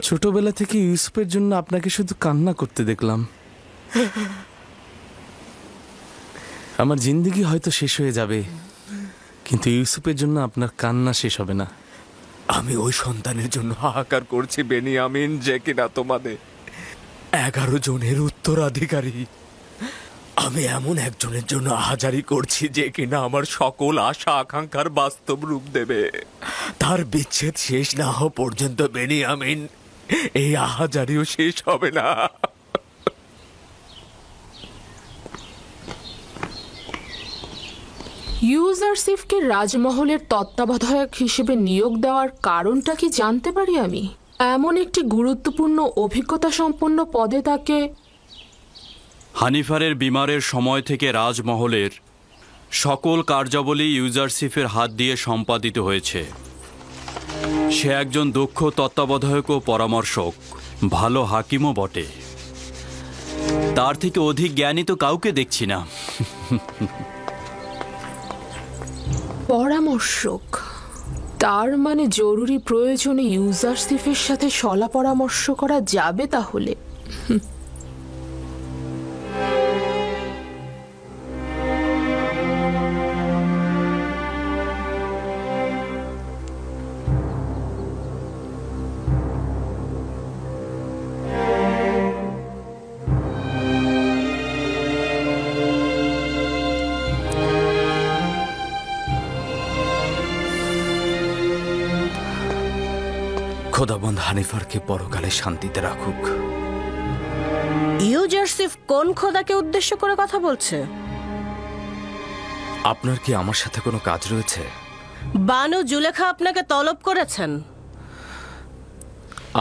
ছোটবেলা থেকে ইউসুফের জন্য আপনাকে শুধু কান্না করতে দেখলাম। আমার জিন্দেগি হয়তো শেষ হয়ে যাবে, কিন্তু ইউসুফের জন্য আপনার কান্না শেষ হবে না। আমি ওই সন্তানের জন্য হাহাকার করছি বেনিয়ামিন, যে কিনা তোমাদের 11 জনের উত্তরাধিকারী। আমি এমন একজনের জন্য আহাজারি করছি যে কিনা আমার সকল আশা আকাঙ্ক্ষার বাস্তব রূপ দেবে। তার বিচ্ছেদ শেষ না হওয়া পর্যন্ত বেনিয়ামিন, এই আহাজারিও শেষ হবে না। ইউজারসিফকে রাজমহলের তত্ত্বাবধায়ক হিসেবে নিয়োগ দেওয়ার কারণটা কি জানতে পারি আমি? এমন একটি গুরুত্বপূর্ণ অভিজ্ঞতা সম্পন্ন পদে তাকে... হানিফারের বিমারের সময় থেকে রাজমহলের সকল কার্যাবলী ইউজারসিফের হাত দিয়ে সম্পাদিত হয়েছে। সে একজন দক্ষ তত্ত্বাবধায়ক ও পরামর্শক, ভালো হাকিমও বটে। তার থেকে অধিক জ্ঞানী তো কাউকে দেখছি না। পরামর্শক? তার মানে জরুরি প্রয়োজনে ইউজারসিফের সাথে শলা পরামর্শ করা যাবে তাহলে? খোদাবন্দ হানিফারকে পরকালে শান্তিতে রাখুক। ইউজারসিফ কোন খোদাকে উদ্দেশ্য করে কথা বলছে? আপনার কি আমার সাথে কোনো কাজ রয়েছে? বানু জুলেখা আপনাকে তলব করেছেন।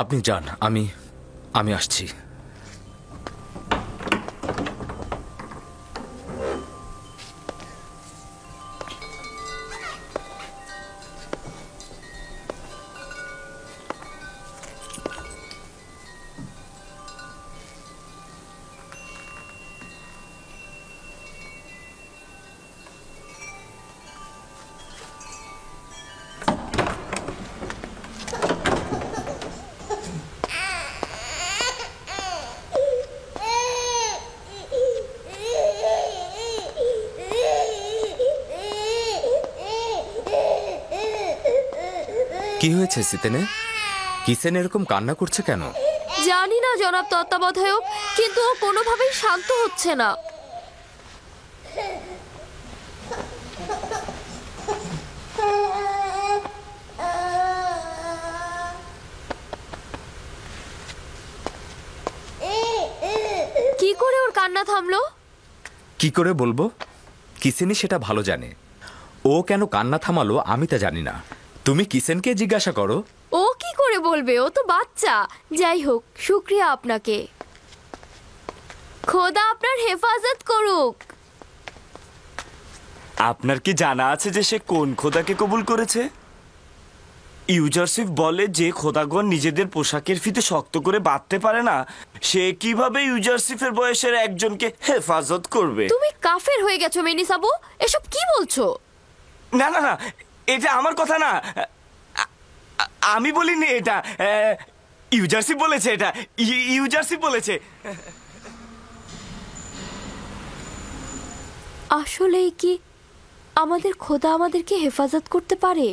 আপনি যান, আমি আসছি। কি হয়েছে সিতেনে? কিসেন এরকম কান্না করছে কেন? জানি না জনাব তত্ত্বাবধায়ক, কিন্তু ও কোনোভাবেই শান্ত হচ্ছে না। কি করে ওর কান্না থামলো? কি করে বলবো? কিসেনই সেটা ভালো জানে। ও কেন কান্না থামালো আমি তা জানি না। তুমি কিসেনকে জিজ্ঞাসা করো। ও কি করে বলবে? ও তো বাচ্চা। যাই হোক, শুকরিয়া আপনাকে। খোদা আপনার হেফাজত করুক। আপনার কি জানা আছে যে সে কোন খোদাকে কবুল করেছে? ইউজারসিফ বলে যে খোদাগণ নিজেদের পোশাকের ফিতে শক্ত করে বাঁধতে পারে না, সে কিভাবে ইউজারসিফের বয়সের একজনকে হেফাজত করবে? তুমি কাফের হয়ে গেছো মেনিসাবু, এসব কি বলছো? না না না, এটা আমার কথা না। আমি বলিনি এটা, ইউজারসিফ বলেছে। এটা ইউজারসিফ বলেছে। আসলেই কি আমাদের খোদা আমাদেরকে হেফাজত করতে পারে?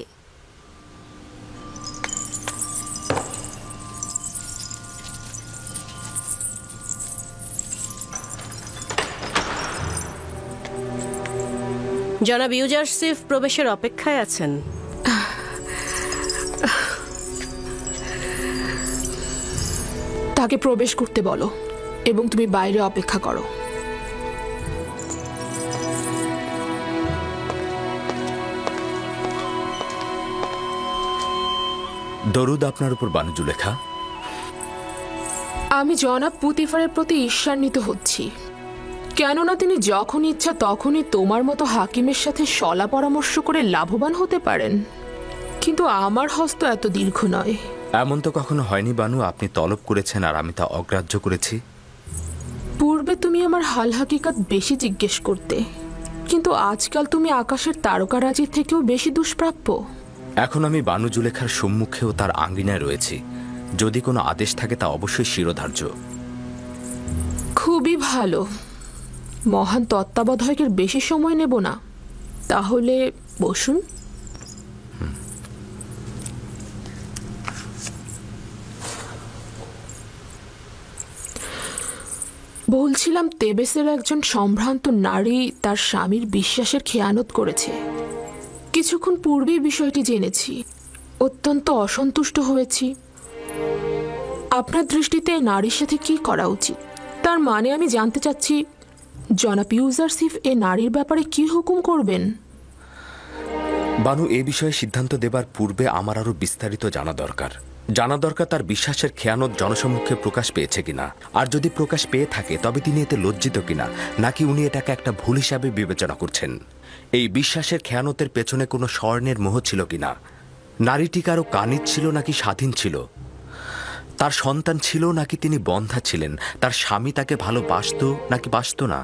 জনাব ইউজারসিফ প্রবেশের অপেক্ষায় আছেন। তাকে প্রবেশ করতে বলো এবং তুমি বাইরে অপেক্ষা করো। দরুদ আপনার উপর বানু জুলেখা। আমি জনাব পুতিফারের প্রতি ঈর্ষান্বিত হচ্ছি, কেননা তিনি যখন ইচ্ছা তখনই তোমার মতো হাকিমের সাথে শলা পরামর্শ করে লাভবান হতে পারেন, কিন্তু আমার হস্ত এত দীর্ঘ নয়। এমন তো কখনো হয়নি বানু, আপনি তলব করেছেন আর আমি তা অগ্রাহ্য করেছি। পূর্বে তুমি তুমি আমার হাল হাকিকাত বেশি জিজ্ঞেস করতে, কিন্তু আজকাল তুমি আকাশের তারকারাজির থেকেও বেশি দুষ্প্রাপ্য। এখন আমি বানু জুলেখার সম্মুখেও তার আঙ্গিনায় রয়েছি। যদি কোনো আদেশ থাকে তা অবশ্যই শিরোধার্য। খুবই ভালো। মহান তত্ত্বাবধায়কের বেশি সময় নেব না, তাহলে বসুন। বলছিলাম, তেবেসের একজন সম্ভ্রান্ত নারী তার স্বামীর বিশ্বাসের খেয়ানত করেছে। কিছুক্ষণ পূর্বেই বিষয়টি জেনেছি, অত্যন্ত অসন্তুষ্ট হয়েছি। আপনার দৃষ্টিতে নারীর সাথে কি করা উচিত? তার মানে আমি জানতে চাচ্ছি, জনাব ইউজারসিফ এ নারীর ব্যাপারে কি হুকুম করবেন? বানু, এ বিষয়ে সিদ্ধান্ত দেবার পূর্বে আমার আরো বিস্তারিত জানা দরকার। তার বিশ্বাসের খেয়ানত জনসম্মুখে প্রকাশ পেয়েছে কিনা, আর যদি প্রকাশ পেয়ে থাকে তবে তিনি এতে লজ্জিত কিনা, নাকি উনি এটাকে একটা ভুল হিসাবে বিবেচনা করছেন। এই বিশ্বাসের খেয়ানতের পেছনে কোনো স্বর্ণের মোহ ছিল কিনা, নারীটি কারো কানিজ ছিল নাকি স্বাধীন ছিল, তার সন্তান ছিল নাকি তিনি বন্ধা ছিলেন, তার স্বামী তাকে ভালোবাসত নাকি বাসত না,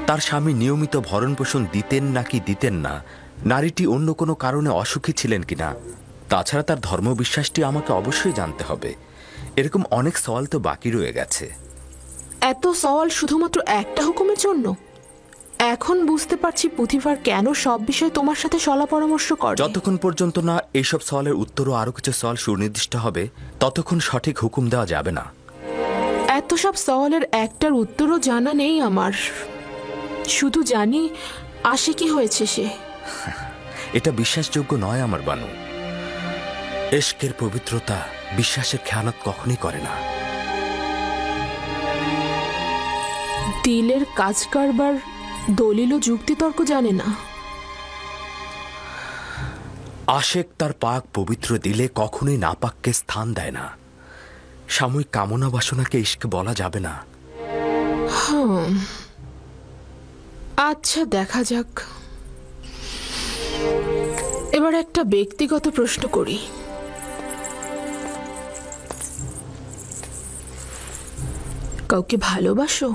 তার স্বামী নিয়মিত ভরণ পোষণ দিতেন নাকি দিতেন না, নারীটি অন্য কোনো কারণে অসুখী ছিলেন কিনা। তাছাড়া তার ধর্মবিশ্বাসটি আমাকে অবশ্যই জানতে হবে। এরকম অনেক সওয়াল তো বাকি রয়ে গেছে। এত সওয়াল শুধুমাত্র একটা হুকুমের জন্য? এখন বুঝতে পারছি পুথিফার কেন সব বিষয়ে তোমার সাথে সলা পরামর্শ করে। যতক্ষণ পর্যন্ত না এইসব সওয়ালের উত্তরও আরো কিছু সওয়াল সুনির্দিষ্ট হবে, ততক্ষণ সঠিক হুকুম দেওয়া যাবে না। এত সব সওয়ালের একটার উত্তরও জানা নেই আমার। শুধু জানি আসে কি হয়েছে সে। এটা বিশ্বাসযোগ্য নয় আমার বানু। এশকের পবিত্রতা বিশ্বাসের খেয়ানত কখনই করে না। দিলের কাজ কারবার দলিল ও যুক্তিতর্ক জানে না। আশেক তার পাক পবিত্র দিলে কখনোই নাপাককে স্থান দেয় না। সাময়িক কামনা বাসনাকে ইশক বলা যাবে না। আচ্ছা, দেখা যাক। এবার একটা ব্যক্তিগত প্রশ্ন করি। কাউকে ভালোবাসো?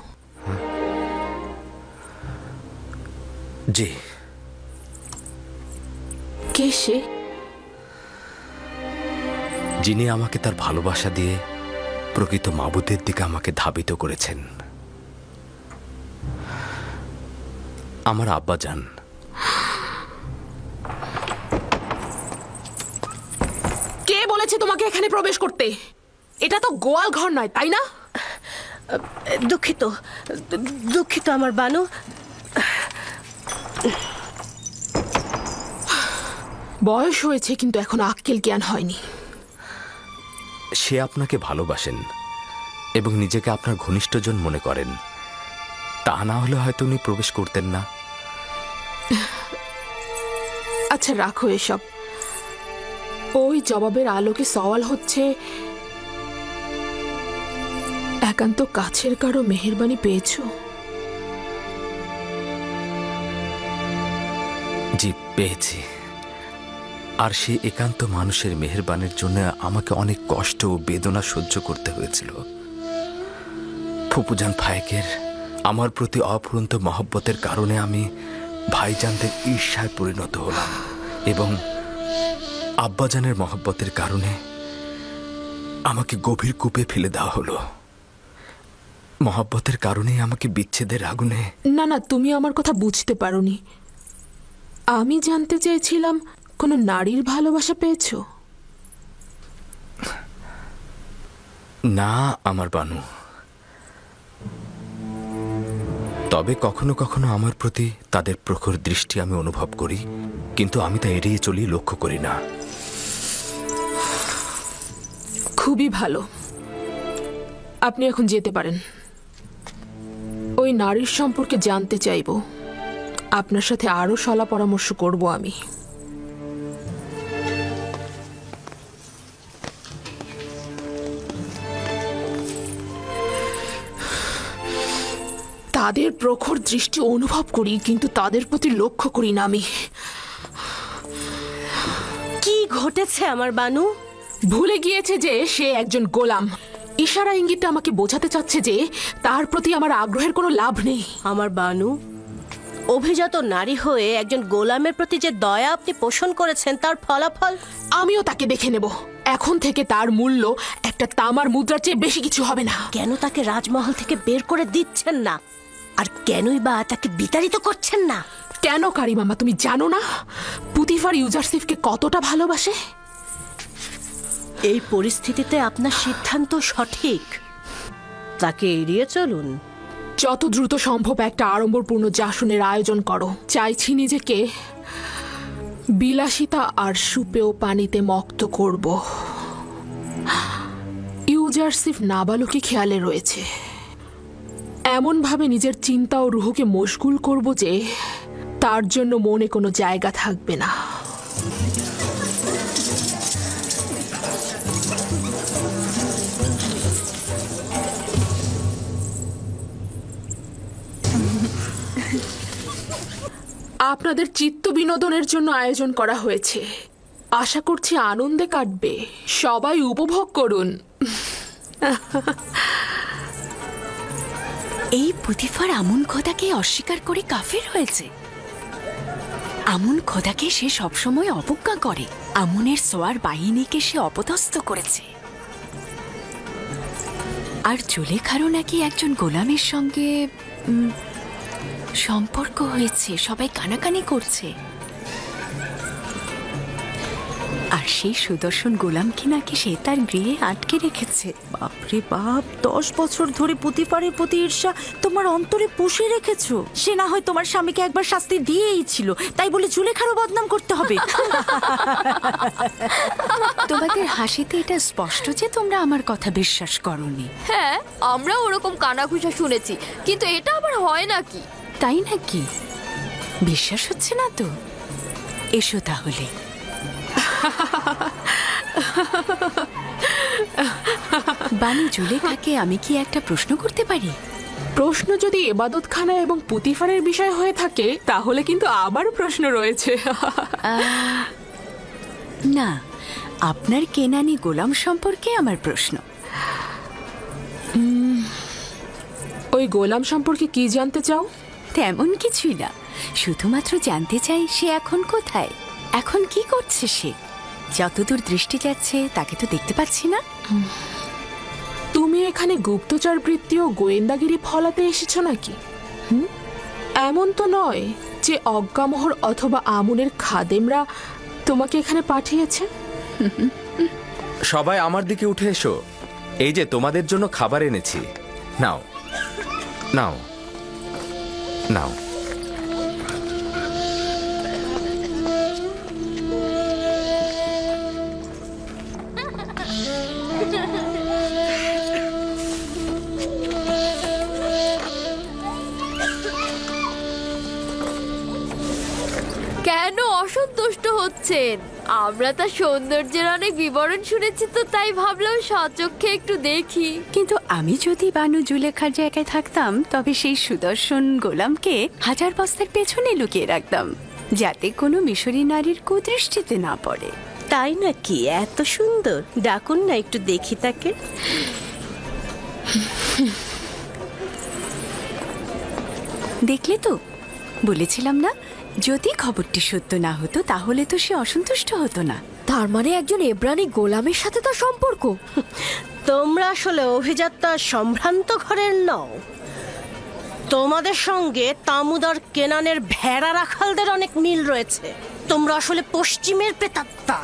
জি। কে সে? যিনি আমাকে তার ভালোবাসা দিয়ে প্রকৃত মাবুদের দিকে আমাকে ধাবিত করেছেন। আমার আব্বাজান। কে বলেছে তোমাকে এখানে প্রবেশ করতে? এটা তো গোয়াল ঘর নয়, তাই না? দুঃখিত দুঃখিত আমার বানু। বয়স হয়েছে কিন্তু এখন আক্কেল জ্ঞান হয়নি। সে আপনাকে ভালোবাসেন এবং নিজেকে আপনার ঘনিষ্ঠজন মনে করেন। তা না হলে হয়তো উনি প্রবেশ করতেন না। আচ্ছা, রাখো এসব। ওই জবাবের আলোকে সওয়াল হচ্ছে, একান্ত কাছের কারো মেহেরবানি পেয়েছো? জি, পেয়েছি। আর সেই একান্ত মানুষের মেহেরবানির জন্য আমাকে অনেক কষ্ট ও বেদনা সহ্য করতে হয়েছিল। ফুপুজান ফায়েকের আমার প্রতি অফুরন্ত মহব্বতের কারণে আমি ভাইজানদের ঈর্ষায় পরিণত হলাম, এবং আব্বাজানের মহব্বতের কারণে আমাকে গভীর কূপে ফেলে দেওয়া হলো। মহব্বতের কারণেই আমাকে বিচ্ছেদের আগুনে। না না, তুমি আমার কথা বুঝতে পারোনি। আমি জানতে চেয়েছিলাম কোনো নারীর ভালোবাসা পেয়েছো? না আমার বানু। তবে কখনো কখনো আমার প্রতি তাদের প্রখর দৃষ্টি আমি অনুভব করি, কিন্তু আমি তা এড়িয়ে চলি, লক্ষ্য করি না। খুবই ভালো, আপনি এখন যেতে পারেন। ওই নারীর সম্পর্কে জানতে চাইব। আপনার সাথে আরো সলা পরামর্শ করব আমি। তাদের প্রখর দৃষ্টি অনুভব করি, কিন্তু তাদের প্রতি লক্ষ্য করি না আমি। কি ঘটেছে আমার বানু? ভুলে গিয়েছে যে সে একজন গোলাম। ইশারা ইঙ্গিতটা আমাকে বোঝাতে চাচ্ছে যে তার প্রতি আমার আগ্রহের কোনো লাভ নেই। আমার বানু, অভিজাত নারী হয়ে একজন গোলামের প্রতি যে দয়া আপনি পোষণ করেছেন তার ফলাফল। আমিও তাকে দেখে নেব। এখন থেকে তার মূল্য একটা তামার মুদ্রার চেয়ে বেশি কিছু হবে না। কেন তাকে রাজমহল থেকে বের করে দিচ্ছেন না, আর কেনই বা তাকে বিতাড়িত করছেন না? কেন কারিমামা, তুমি জানো না পুতিফার ইউজারসিফকে কতটা ভালোবাসে? এই পরিস্থিতিতে আপনার সিদ্ধান্ত সঠিক। তাকে এড়িয়ে চলুন। যত দ্রুত সম্ভব একটা আড়ম্বরপূর্ণ জাসনের আয়োজন করো। চাইছি নিজেকে বিলাসিতা আর সুপেয় পানিতে মক্ত করব। ইউজারসিফ নাবালকই খেয়ালে রয়েছে। এমনভাবে নিজের চিন্তা ও রুহকে মশগুল করব যে তার জন্য মনে কোনো জায়গা থাকবে না। আপনাদের চিত্ত বিনোদনের জন্য আয়োজন করা হয়েছে। আশা করছি আনন্দে কাটবে। সবাই উপভোগ করুন। এই পুতিফার আমুন খোদাকে অস্বীকার করে কাফের হয়েছে। আমুন খোদাকে সে সবসময় অবজ্ঞা করে। আমুনের সোয়ার বাহিনীকে সে অপদস্থ করেছে। আর জুলেখারও নাকি একজন গোলামের সঙ্গে সম্পর্ক হয়েছে। সবাই কানাকানি করছে। আর সেই সুদর্শন গোলামকে নাকি সে তার গৃহে আটকে রেখেছে। বাপরে বাপ, 10 বছর ধরে পুতিফারের প্রতি ঈর্ষা তোমার অন্তরে পুষে রেখেছো। সে না হয় তোমার স্বামীকে একবার শাস্তি দিয়েই ছিল, তাই বলে জুলেখারও বদনাম করতে হবে? তোমাদের হাসিতে এটা স্পষ্ট যে তোমরা আমার কথা বিশ্বাস করোনি। হ্যাঁ, আমরা ওরকম কানাঘুষা শুনেছি, কিন্তু এটা আবার হয় নাকি? তাই নাকি? বিশ্বাস হচ্ছে না তো? এসো তাহলে। বানি জুলেখাকে আমি কি একটা প্রশ্ন করতে পারি? প্রশ্ন যদি এবাদতখানা এবং পুতিফারের বিষয় হয়ে থাকে তাহলে কিন্তু আবারও প্রশ্ন রয়েছে। না, আপনার কেনানি গোলাম সম্পর্কে আমার প্রশ্ন। ওই গোলাম সম্পর্কে কি জানতে চাও? তেমন কিছুই না, শুধুমাত্র জানতে চাই সে এখন কোথায়, এখন কি করছে সে। যতদূর দৃষ্টি যাচ্ছে তাকে তো দেখতে পাচ্ছি না। তুমি এখানে গুপ্তচর বৃত্তি ও গোয়েন্দাগিরি ফলাতে এসেছো নাকি? এমন তো নয় যে অজ্ঞামোহর অথবা আমুনের খাদেমরা তোমাকে এখানে পাঠিয়েছে। সবাই আমার দিকে উঠে এসো। এই যে তোমাদের জন্য খাবার এনেছি। নাও নাও নাও। কেন অসন্তুষ্ট হচ্ছেন? আমরা তার সৌন্দর্যের অনেক বিবরণ শুনেছি, তো তাই ভাবলাম সচক্ষে একটু দেখি। কিন্তু আমি যদি বানু জুলেখার জায়গায় থাকতাম তবে সেই সুদর্শন গোলামকে 1000 বস্তার পেছনে লুকিয়ে রাখতাম, যাতে কোনো মিশরী নারীর কুদৃষ্টিতে না পড়ে। তাই নাকি? এত সুন্দর, ডাকুন না একটু দেখি তাকে। দেখলে তো, বলেছিলাম না, যদি খবরটি সত্য না হতো তাহলে তো সে অসন্তুষ্ট হতো না। তার মানে একজন এব্রানি গোলামের সাথে তার সম্পর্ক? তোমরা আসলে অভিজাত্তা সম্ভ্রান্ত ঘরের নও। তোমাদের সঙ্গে তামুদার কেনানের ভেড়া রাখালদের অনেক মিল রয়েছে। তোমরা আসলে পশ্চিমের প্রেতাত্মা।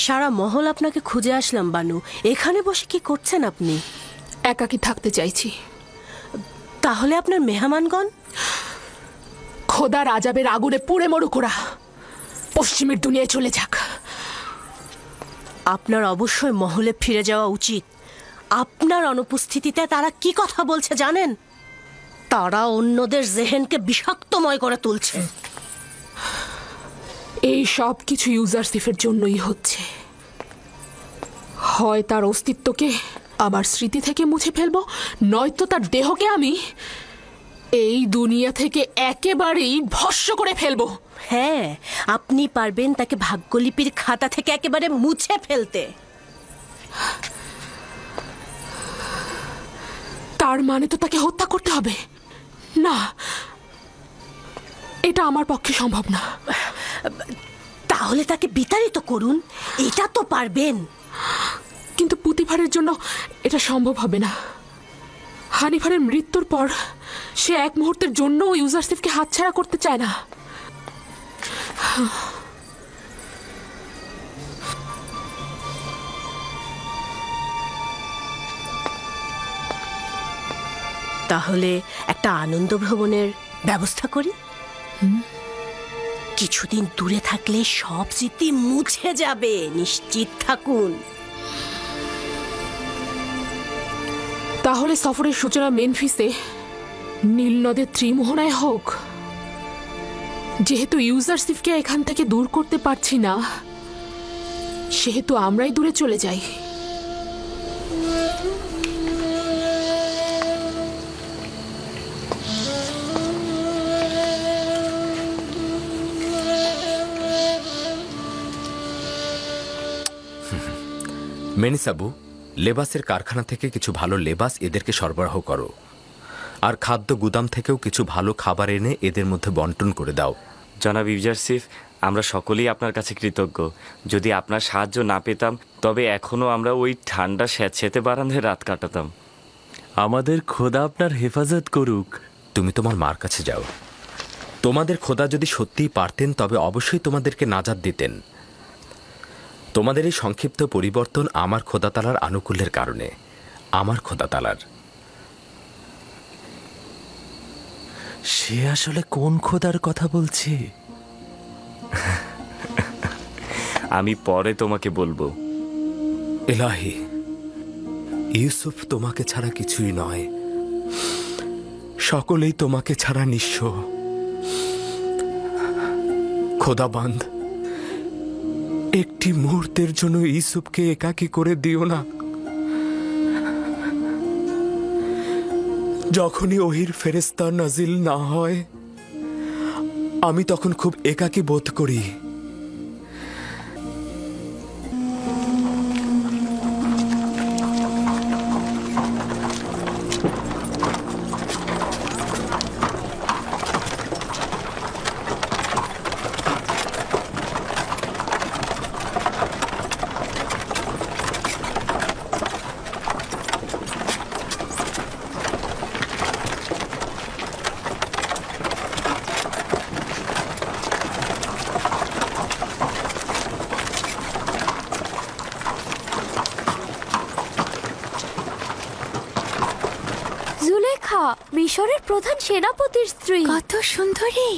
সারা মহল আপনাকে খুঁজে আসলাম বানু। এখানে বসে কি করছেন আপনি? একাকী থাকতে চাইছি। তাহলে আপনার মেহমানগণ? খোদার আজাবের আগুনে পুড়ে মরুক ওরা, পশ্চিমের দুনিয়ায় চলে যাক। আপনার অবশ্যই মহলে ফিরে যাওয়া উচিত। আপনার অনুপস্থিতিতে তারা কি কথা বলছে জানেন? তারা অন্যদের জেহেনকে বিষাক্তময় করে তুলছে। এই সব কিছু ইউজারসিফের জন্যই হচ্ছে। হয় তার অস্তিত্বকে আমার স্মৃতি থেকে মুছে ফেলবো, নয়তো তার দেহকে আমি এই দুনিয়া থেকে একেবারেই ভস্ম করে ফেলবো। হ্যাঁ, আপনি পারবেন তাকে ভাগ্যলিপির খাতা থেকে একেবারে মুছে ফেলতে। তার মানে তো তাকে হত্যা করতে হবে? না, এটা আমার পক্ষে সম্ভব না। তাহলে তাকে বিতাড়িত করুন, এটা তো পারবেন। কিন্তু পুতিফারের জন্য এটা সম্ভব হবে না। হানিফারের মৃত্যুর পর সে এক মুহূর্তের জন্য ইউজারসিফকে হাতছাড়া করতে চায় না। তাহলে একটা আনন্দ ভ্রমণের ব্যবস্থা করি। কিছুদিন দূরে থাকলে সব স্মৃতি মুছে যাবে, নিশ্চিত থাকুন। তাহলে সফরের সূচনা মেনফিসে নীল নদের ত্রিমোহনায় হোক। যেহেতু ইউজারসিফকে এখান থেকে দূর করতে পারছি না, সেহেতু আমরাই দূরে চলে যাই। মেনিসাবু, লেবাসের কারখানা থেকে কিছু ভালো লেবাস এদেরকে সরবরাহ করো, আর খাদ্য গুদাম থেকেও কিছু ভালো খাবার এনে এদের মধ্যে বন্টন করে দাও। জনাব ইউজারসিফ, আমরা সকলেই আপনার কাছে কৃতজ্ঞ। যদি আপনার সাহায্য না পেতাম তবে এখনও আমরা ওই ঠান্ডা স্যাঁতস্যাঁতে বারান্দায় রাত কাটাতাম। আমাদের খোদা আপনার হেফাজত করুক। তুমি তোমার মার কাছে যাও। তোমাদের খোদা যদি সত্যিই পারতেন তবে অবশ্যই তোমাদেরকে নাজাত দিতেন। তোমাদের এই সংক্ষিপ্ত পরিবর্তন আমার খোদাতালার আনুকূল্যের কারণে। আমার খোদাতালার। সে আসলে কোন খোদার কথা বলছে? আমি পরে তোমাকে বলবো। এলাহি, ইউসুফ তোমাকে ছাড়া কিছুই নয়। সকলেই তোমাকে ছাড়া নিঃস্ব। খোদাবান্দ, একটি মুহূর্তের জন্য ইউসুফকে একাকী করে দিও না। যখনই ওহির ফেরেশতা নাজিল না হয়, আমি তখন খুব একাকী বোধ করি। জুলেখা, মিশরের প্রধান সেনাপতির স্ত্রী। কত সুন্দরী!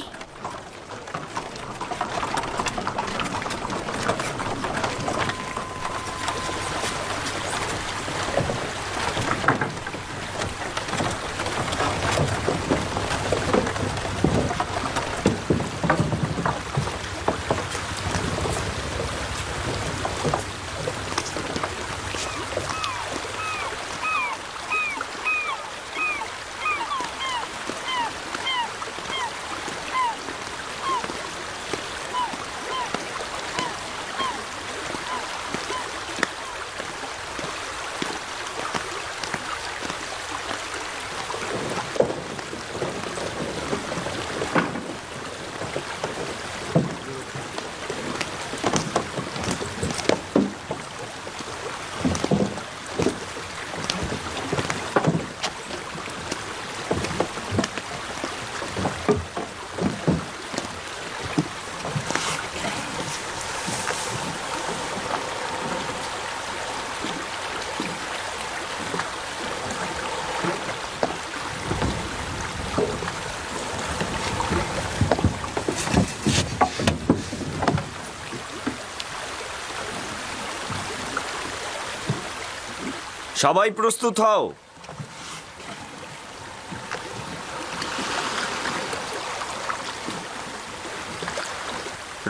সবাই প্রস্তুত হও।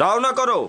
রওনা করো।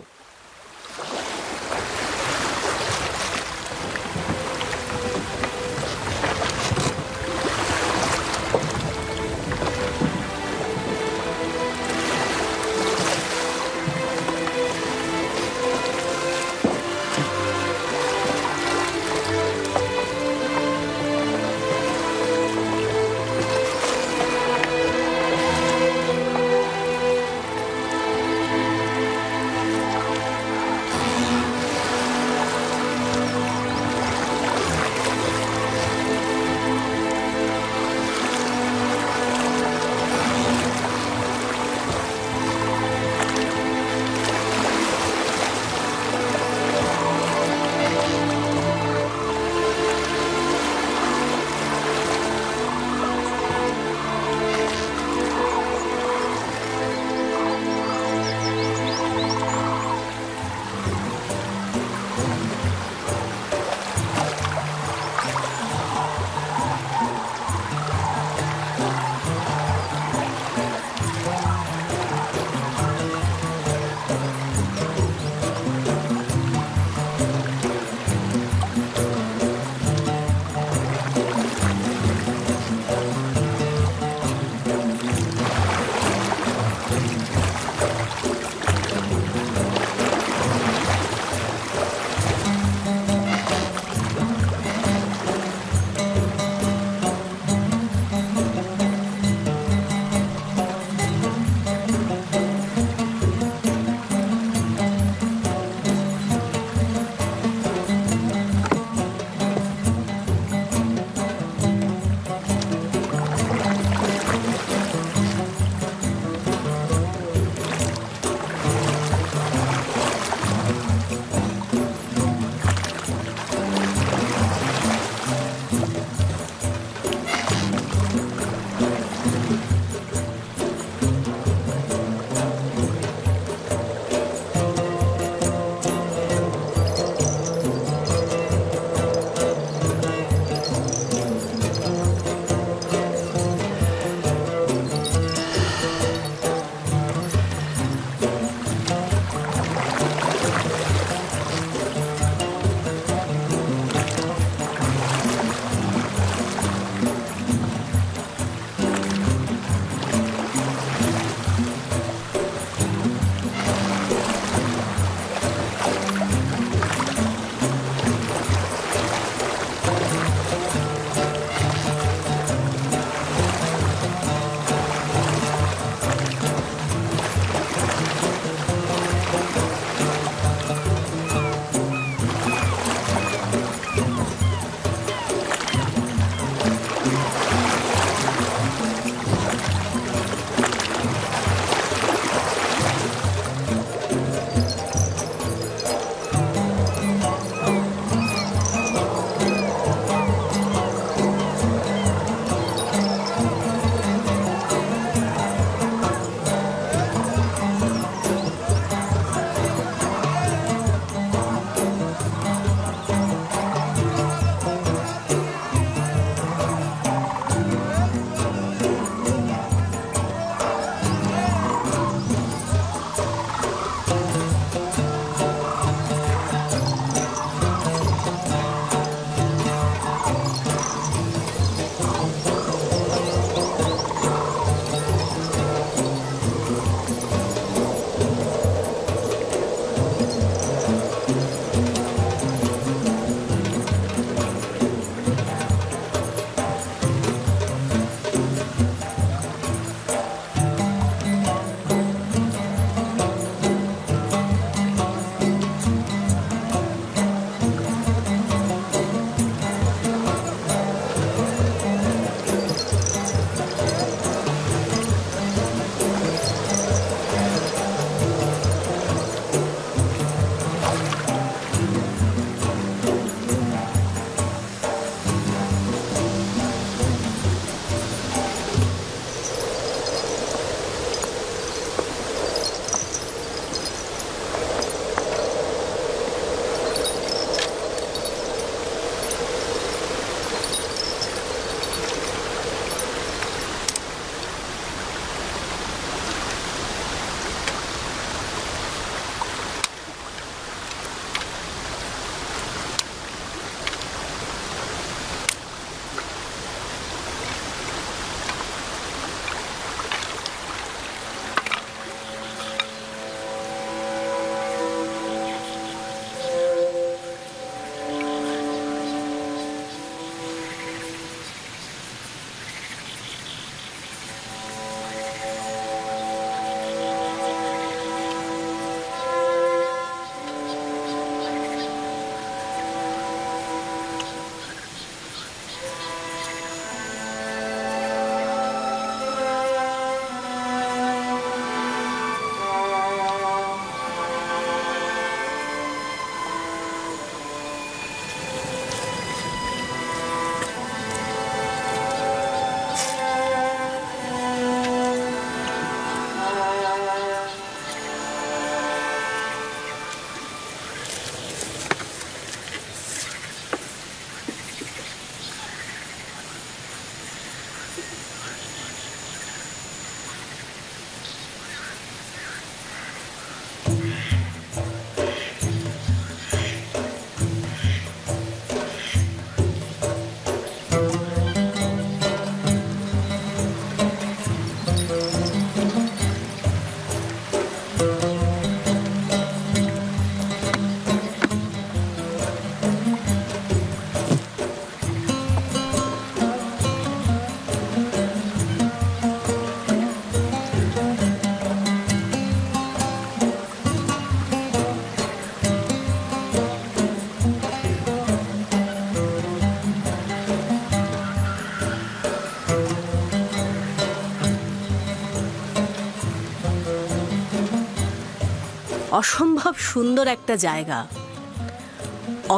অসম্ভব সুন্দর একটা জায়গা।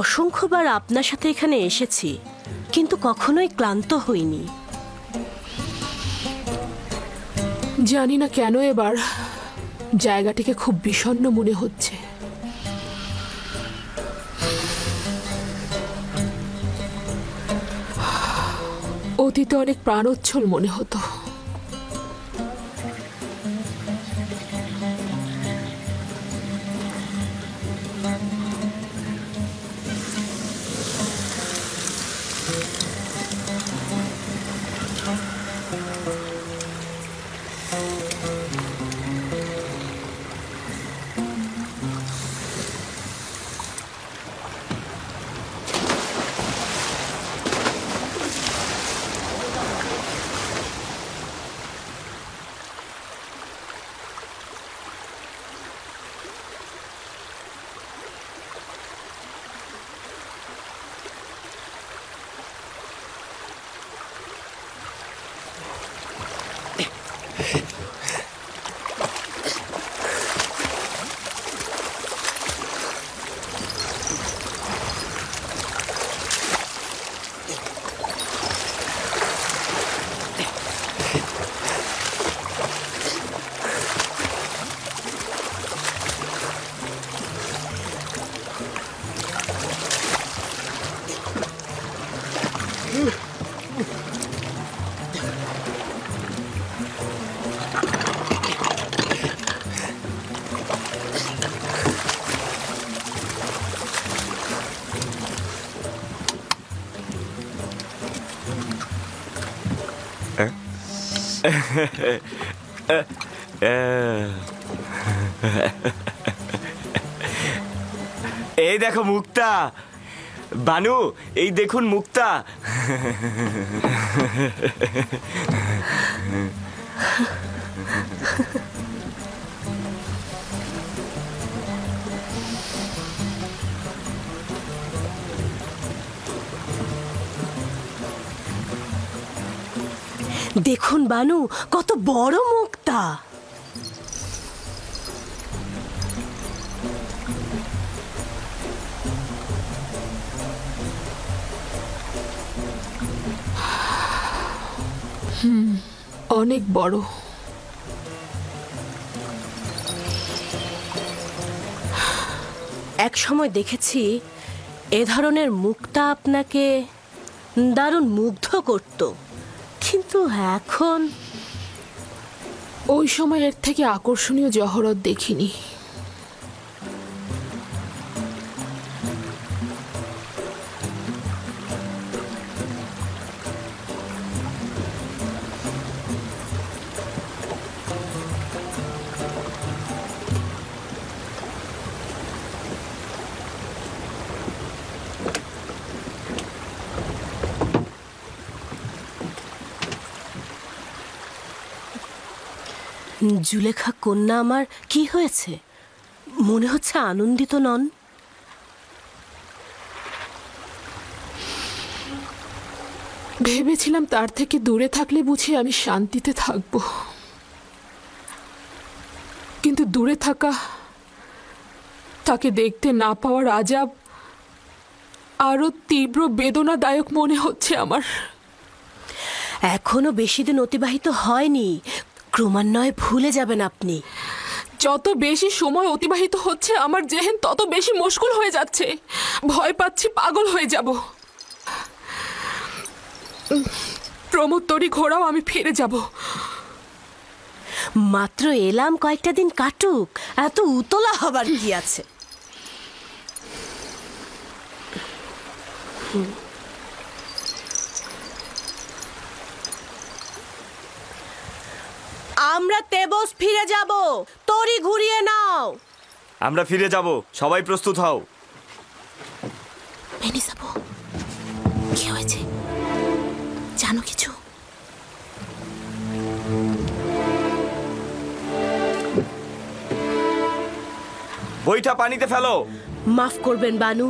অসংখ্যবার আপনার সাথে এখানে এসেছি, কিন্তু কখনোই ক্লান্ত হইনি। জানি না কেন এবার জায়গাটিকে খুব বিষণ্ণ মনে হচ্ছে। অতীতে অনেক প্রাণোচ্ছল মনে হতো। এই দেখো মুক্তা, বানু, এই দেখুন মুক্তা। দেখুন বানু, কত বড় মুক্তা। অনেক বড়। এক সময় দেখেছি এ ধরনের মুক্তা আপনাকে দারুণ মুগ্ধ করত, কিন্তু এখন ওই সময় এর থেকে আকর্ষণীয় জহরত দেখিনি। জুলেখা কন্যা আমার কি হয়েছে? মনে হচ্ছে আনন্দিত নন। ভেবেছিলাম তার থেকে দূরে থাকলে বুঝি আমি শান্তিতে থাকব, কিন্তু দূরে থাকা, তাকে দেখতে না পাওয়ার আজাব আরো তীব্র বেদনাদায়ক মনে হচ্ছে আমার। এখনো বেশি দিন অতিবাহিত হয়নি, ক্রমান্বয়ে ভুলে যাবেন আপনি। যত বেশি সময় অতিবাহিত হচ্ছে আমার জেহেন তত বেশি মুশকিল হয়ে যাচ্ছে। ভয় পাচ্ছি পাগল হয়ে যাব। প্রমোত্তরি ঘোড়াও আমি ফিরে যাব। মাত্র এলাম, কয়েকটা দিন কাটুক, এত উতলা হবার কি আছে? আমরা তেবস ফিরে যাব, তরি ঘুরিয়ে নাও। আমরা ফিরে যাব, সবাই প্রস্তুত হও। মেনিসাবু, কি হয়েছে? জানো কিছু? বইটা পানিতে ফেলো। মাফ করবেন বানু,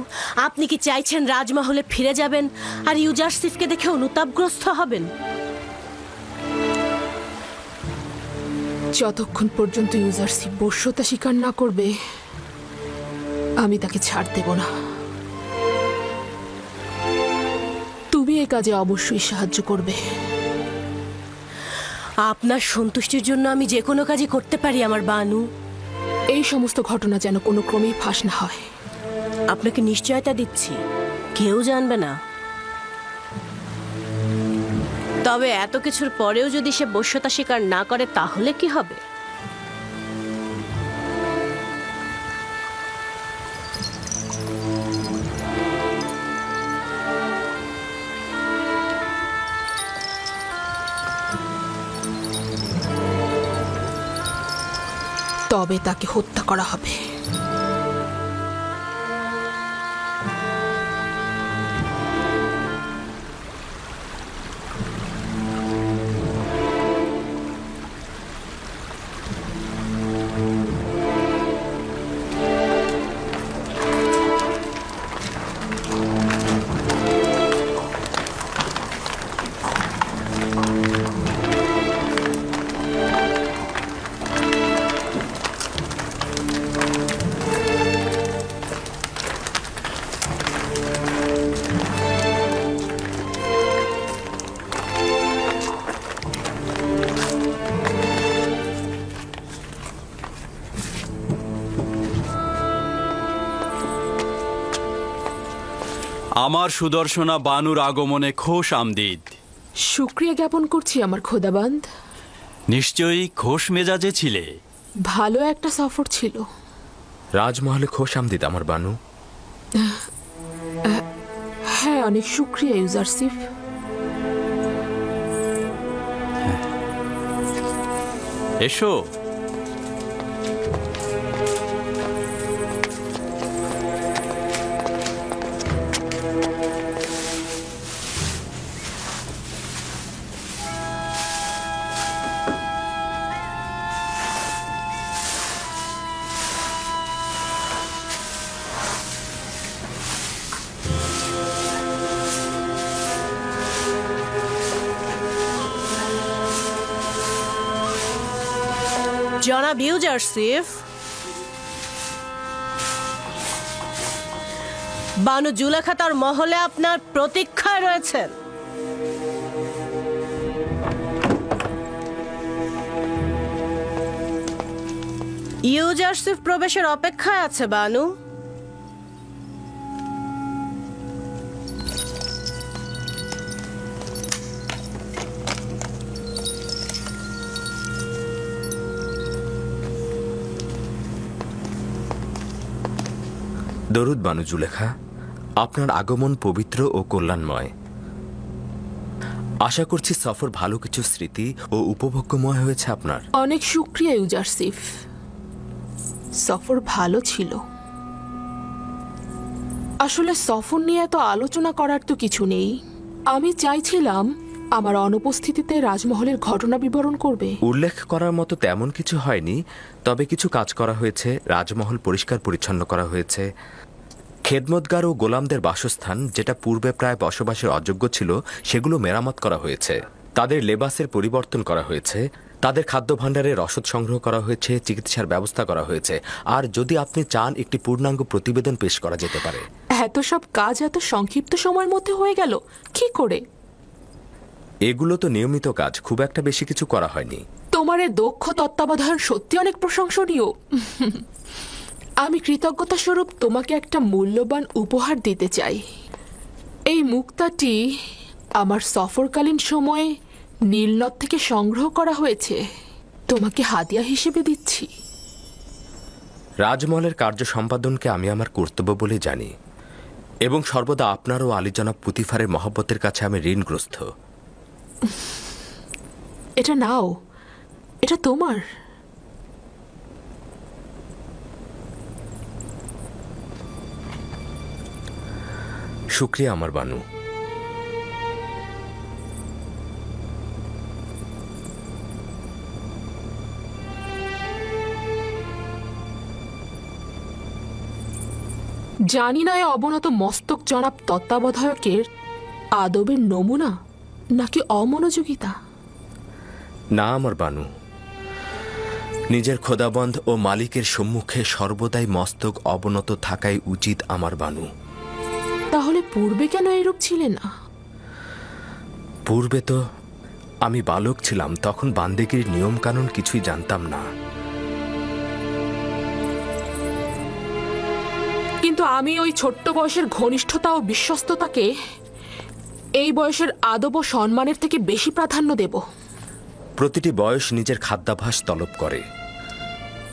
আপনি কি চাইছেন রাজমহলে ফিরে যাবেন আর ইউজারসিফকে দেখে অনুতাপগ্রস্ত হবেন? যতক্ষণ পর্যন্ত ইউজারসিফ বশ্যতা স্বীকার না করবে আমি তাকে ছাড় দেব না। তুমি এই কাজে অবশ্যই সাহায্য করবে। আপনার সন্তুষ্টির জন্য আমি যে কোনো কাজই করতে পারি আমার বানু। এই সমস্ত ঘটনা যেন কোনো ক্রমেই ফাঁস না হয়। আপনাকে নিশ্চয়তা দিচ্ছি, কেউ জানবে না। তবে এত কিছুর পরেও যদি সে বশ্যতা স্বীকার না করে তাহলে কি হবে? তবে তাকে হত্যা করা হবে। আমার সুদর্শনা বানুর আগমনে খোশ আমদিদ। শুকরিয়া জ্ঞাপন করছি আমার খোদাবান্দ। নিশ্চয়ই খোশ মেজাজে ছিলে। ভালো একটা সফর ছিল। রাজমহলে খোশ আমদিদ আমার বানু। হ্যাঁ, অনেক শুকরিয়া ইউজারসিফ। এসো। জনাব ইউজারসিফ, বানু জুলেখা তার মহলে আপনার প্রতীক্ষায় রয়েছেন। ইউজারসিফ প্রবেশের অপেক্ষায় আছে বানু। দরুদ বানু জুলেখা, আপনার আগমন পবিত্র ও কল্যাণময়। আশা করছি সফর ভালো কিছু স্মৃতি ও উপভোগ্যময় হয়েছে আপনার। অনেক শুকরিয়া ইউজারসিফ, সফর ভালো ছিল। আসলে সফর নিয়ে এত আলোচনা করার তো কিছু নেই। আমি চাইছিলাম আমার অনুপস্থিতিতে রাজমহলের ঘটনা বিবরণ করবে। উল্লেখ করার মতো তেমন কিছু হয়নি, তবে কিছু কাজ করা হয়েছে। রাজমহল পরিষ্কার পরিচ্ছন্ন করা হয়েছে। খেদমতগার ও গোলামদের বাসস্থান, যেটা পূর্বে প্রায় বসবাসের অযোগ্য ছিল, সেগুলো মেরামত করা হয়েছে। তাদের লেবাসের পরিবর্তন করা হয়েছে। তাদের খাদ্য ভাণ্ডারের রসদ সংগ্রহ করা হয়েছে। চিকিৎসার ব্যবস্থা করা হয়েছে। আর যদি আপনি চান, একটি পূর্ণাঙ্গ প্রতিবেদন পেশ করা যেতে পারে। এত সব কাজ এত সংক্ষিপ্ত সময়ের মধ্যে হয়ে গেল কি করে? এগুলো তো নিয়মিত কাজ, খুব একটা বেশি কিছু করা হয়নি। তোমার এই দক্ষ তত্ত্বাবধান সত্যি অনেক প্রশংসনীয়। আমি কৃতজ্ঞতা স্বরূপ তোমাকে একটা মূল্যবান উপহার দিতে চাই। এই মুক্তাটি আমার সফরকালীন সময়ে নীলনদ থেকে সংগ্রহ করা হয়েছে। তোমাকে হাদিয়া হিসেবে দিচ্ছি। রাজমহলের কার্য সম্পাদনকে আমি আমার কর্তব্য বলে জানি, এবং সর্বদা আপনার ও আলী জনাব পুতিফারের মহব্বতের কাছে আমি ঋণগ্রস্ত। এটা নাও, এটা তোমার। শুক্রিয়া আমার বানু। জানি না, অবনত মস্তক জনাব তত্ত্বাবধায়কের আদবের নমুনা নাকি অমনোযোগিতা। না আমার বানু, নিজের খোদাবন্ধ ও মালিকের সম্মুখে সর্বদাই মস্তক অবনত থাকাই উচিত আমার বানু। তাহলে পূর্বে কেন এরূপ ছিলে না? পূর্বে তো আমি বালক ছিলাম, তখন বান্দেগির নিয়ম কানুন কিছুই জানতাম না। কিন্তু আমি ওই ছোট্ট বয়সের ঘনিষ্ঠতা ও বিশ্বস্ততাকে এই বয়সের আদব ও সম্মানের থেকে বেশি প্রাধান্য দেব। প্রতিটি বয়স নিজের খাদ্যাভ্যাস তলব করে।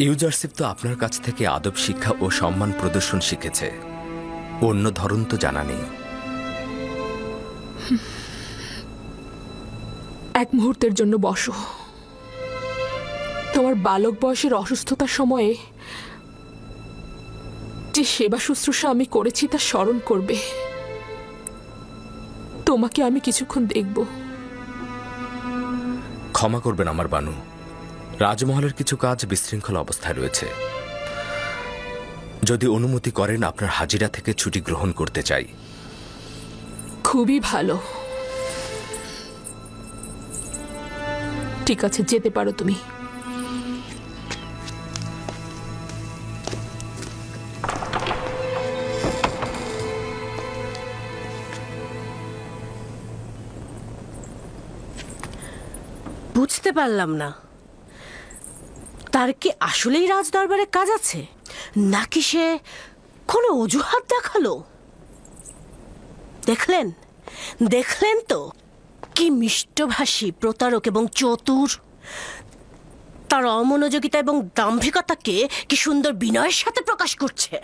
ইউজারশিপ তো আপনার কাছ থেকে আদব শিক্ষা ও সম্মান প্রদর্শন শিখেছে, অন্য ধরন তো জানা নেই। এক মুহূর্তের জন্য বসো। তোমার বালক বয়সের অসুস্থতার সময়ে যে সেবা শুশ্রূষা আমি করেছি তা স্মরণ করবে। তোমাকে আমি কিছুক্ষণ দেখব। ক্ষমা করবেন আমার বানু, রাজমহলের কিছু কাজ বিশৃঙ্খল অবস্থায় রয়েছে। যদি অনুমতি করেন আপনার হাজিরা থেকে ছুটি গ্রহণ করতে চাই। খুবই ভালো, ঠিক আছে, যেতে পারো তুমি। বুঝতে পারলাম না, তার কি আসলেই রাজদরবারে কাজ আছে, নাকি সে কোনো অজুহাত দেখালো? দেখলেন দেখলেন তো কি মিষ্টভাষী, প্রতারক এবং চতুর। তার অমনোযোগিতা এবং দাম্ভিকতাকে কি সুন্দর বিনয়ের সাথে প্রকাশ করছে।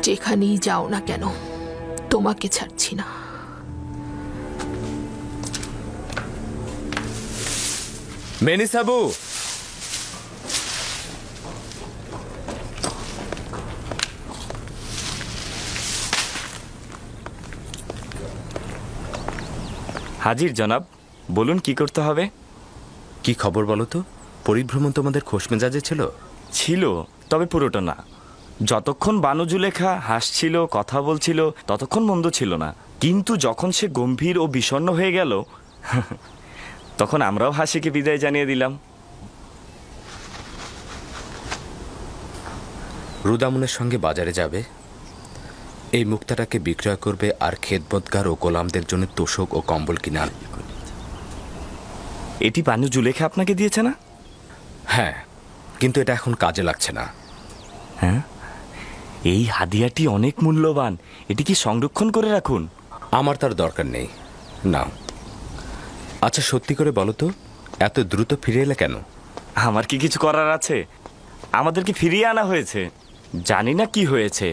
যেখানেই যাও না কেন তোমাকে ছাড়ছি না। মেনিসাবু, হাজির জনাব, বলুন কি করতে হবে। কি খবর বলো তো? পরিভ্রমণ তোমাদের খোশমেজাজে ছিল? ছিল, তবে পুরোটা না। যতক্ষণ বানু জুলেখা হাসছিল, কথা বলছিল, ততক্ষণ মন্দ ছিল না। কিন্তু যখন সে গম্ভীর ও বিষণ্ণ হয়ে গেল, তখন আমরাও হাসিকে বিদায় জানিয়ে দিলাম। রুদামুনের সঙ্গে বাজারে যাবে, এই মুক্তাটাকে বিক্রয় করবে, আর খেদমতগার ও গোলামদের জন্য তোষক ও কম্বল কিনে আনবে। এটি বানু জুলেখা আপনাকে দিয়েছে না? হ্যাঁ, কিন্তু এটা এখন কাজে লাগছে না। হ্যাঁ, এই হাদিয়াটি অনেক মূল্যবান, এটি কি সংরক্ষণ করে রাখুন। আমার তার দরকার নেই, না। আচ্ছা সত্যি করে বলো তো, এত দ্রুত ফিরে এলে কেন? আমার কি কিছু করার আছে? আমাদেরকে ফিরিয়ে আনা হয়েছে। জানি না কি হয়েছে,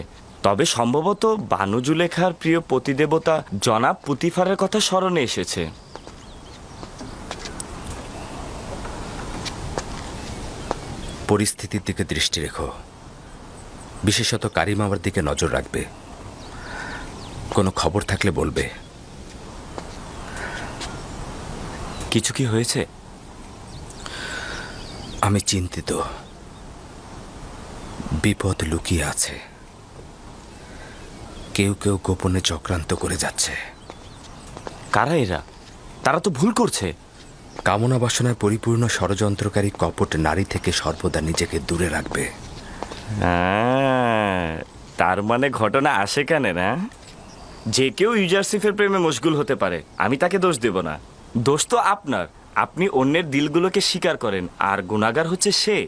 তবে সম্ভবত বানু জুলেখার প্রিয় পতিদেবতা জনাব পুতিফারের কথা স্মরণে এসেছে। পরিস্থিতির দিকে দৃষ্টি রেখো, বিশেষত কারিম আমার দিকে নজর রাখবে। কোনো খবর থাকলে বলবে। কিছু কি হয়েছে? আমি চিন্তিত, বিপদ লুকিয়ে আছে। কেউ কেউ গোপনে চক্রান্ত করে যাচ্ছে। কারা এরা? তারা তো ভুল করছে। কামনা বাসনায় পরিপূর্ণ ষড়যন্ত্রকারী কপট নারী থেকে সর্বদা নিজেকে দূরে রাখবে। তার মানে ঘটনা আসে কেন না? যে কেউ ইউজারশিপের প্রেমে মশগুল হতে পারে, আমি তাকে দোষ দেব না। দোষ তো আপনার। আপনি অন্যের দিলগুলোকে স্বীকার করেন, আর গুনাহগার হচ্ছে সে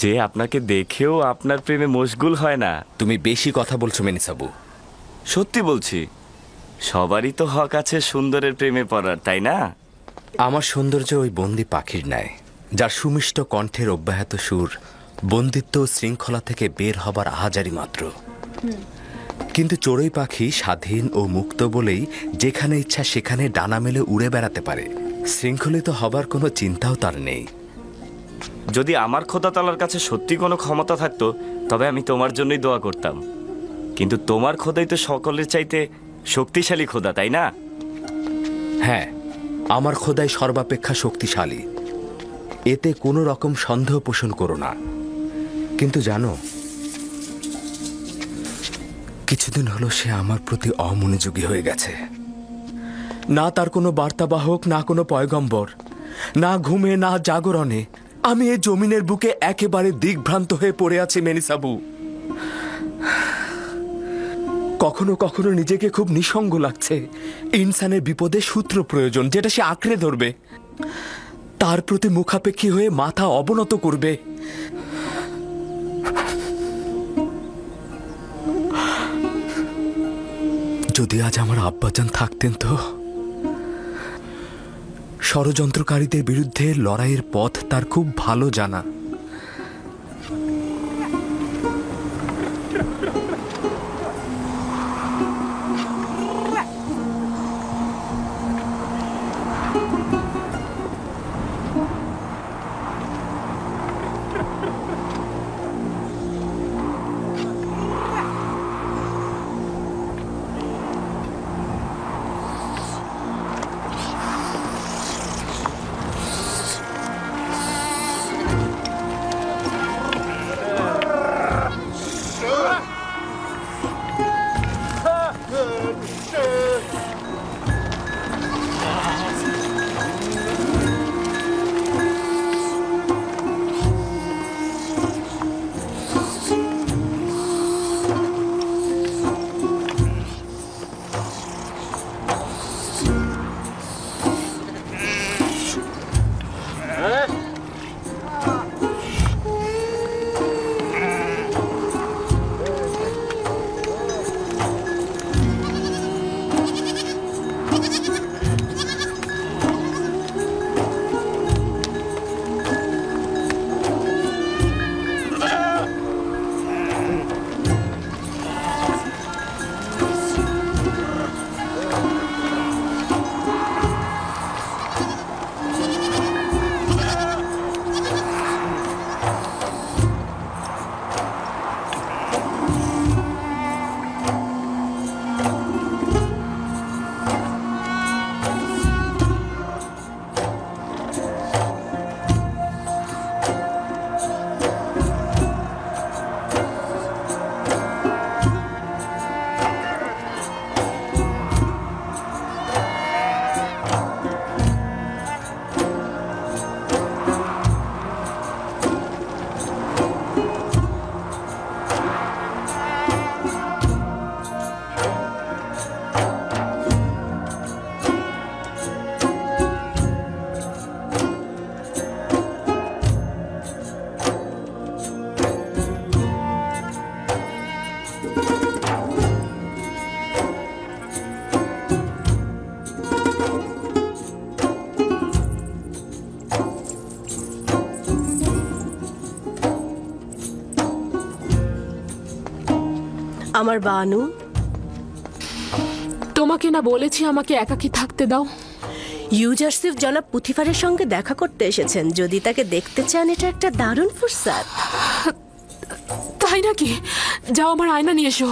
যে আপনাকে দেখেও আপনার প্রেমে মশগুল হয় না। তুমি বেশি কথা বলছো মেনিসাবু। সত্যি বলছি, সবারই তো হক আছে সুন্দরের প্রেমে পড়ার, তাই না? আমার সৌন্দর্য ওই বন্দি পাখির ন্যায়, যার সুমিষ্ট কণ্ঠের অব্যাহত সুর বন্দিত্ব শৃঙ্খলা থেকে বের হবার আহাজারি মাত্র। কিন্তু চড়ুই পাখি স্বাধীন ও মুক্ত বলেই যেখানে ইচ্ছা সেখানে ডানা মেলে উড়ে বেড়াতে পারে। শৃঙ্খলিত হবার কোনো চিন্তাও তার নেই। যদি আমার খোদা তাআলার কাছে সত্যি কোনো ক্ষমতা থাকতো, তবে আমি তোমার জন্যই দোয়া করতাম। কিন্তু তোমার খোদাই তো সকলের চাইতে শক্তিশালী খোদা, তাই না? হ্যাঁ, আমার খোদাই সর্বাপেক্ষা শক্তিশালী, এতে কোনো রকম সন্দেহ পোষণ করো না। কিন্তু জানো, কিছুদিন হলো সে আমার প্রতি অমনোযোগী হয়ে গেছে। না তার কোনো বার্তাবাহক, না কোনো পয়গম্বর, না ঘুমে না জাগরণে। আমি এই জমিনের বুকে একেবারে দিগ্ভ্রান্ত হয়ে পড়ে আছি মেনিসাবু। কখনো কখনো নিজেকে খুব নিঃসঙ্গ লাগছে। ইনসানের বিপদে সূত্র প্রয়োজন, যেটা সে আঁকড়ে ধরবে, তার প্রতি মুখাপেক্ষী হয়ে মাথা অবনত করবে। যদি আজ আমার আব্বাজান থাকতেন তো। ষড়যন্ত্রকারীদের বিরুদ্ধে লড়াইয়ের পথ তার খুব ভালো জানা। আমার বানু, তোমাকে না বলেছি আমাকে একাকী থাকতে দাও? ইউজারসিফ জনাব পুথিফারের সঙ্গে দেখা করতে এসেছেন। যদি তাকে দেখতে চান, এটা একটা দারুণ ফুরসাত। তাই নাকি? যাও, আমার আয়না নিয়ে এসো।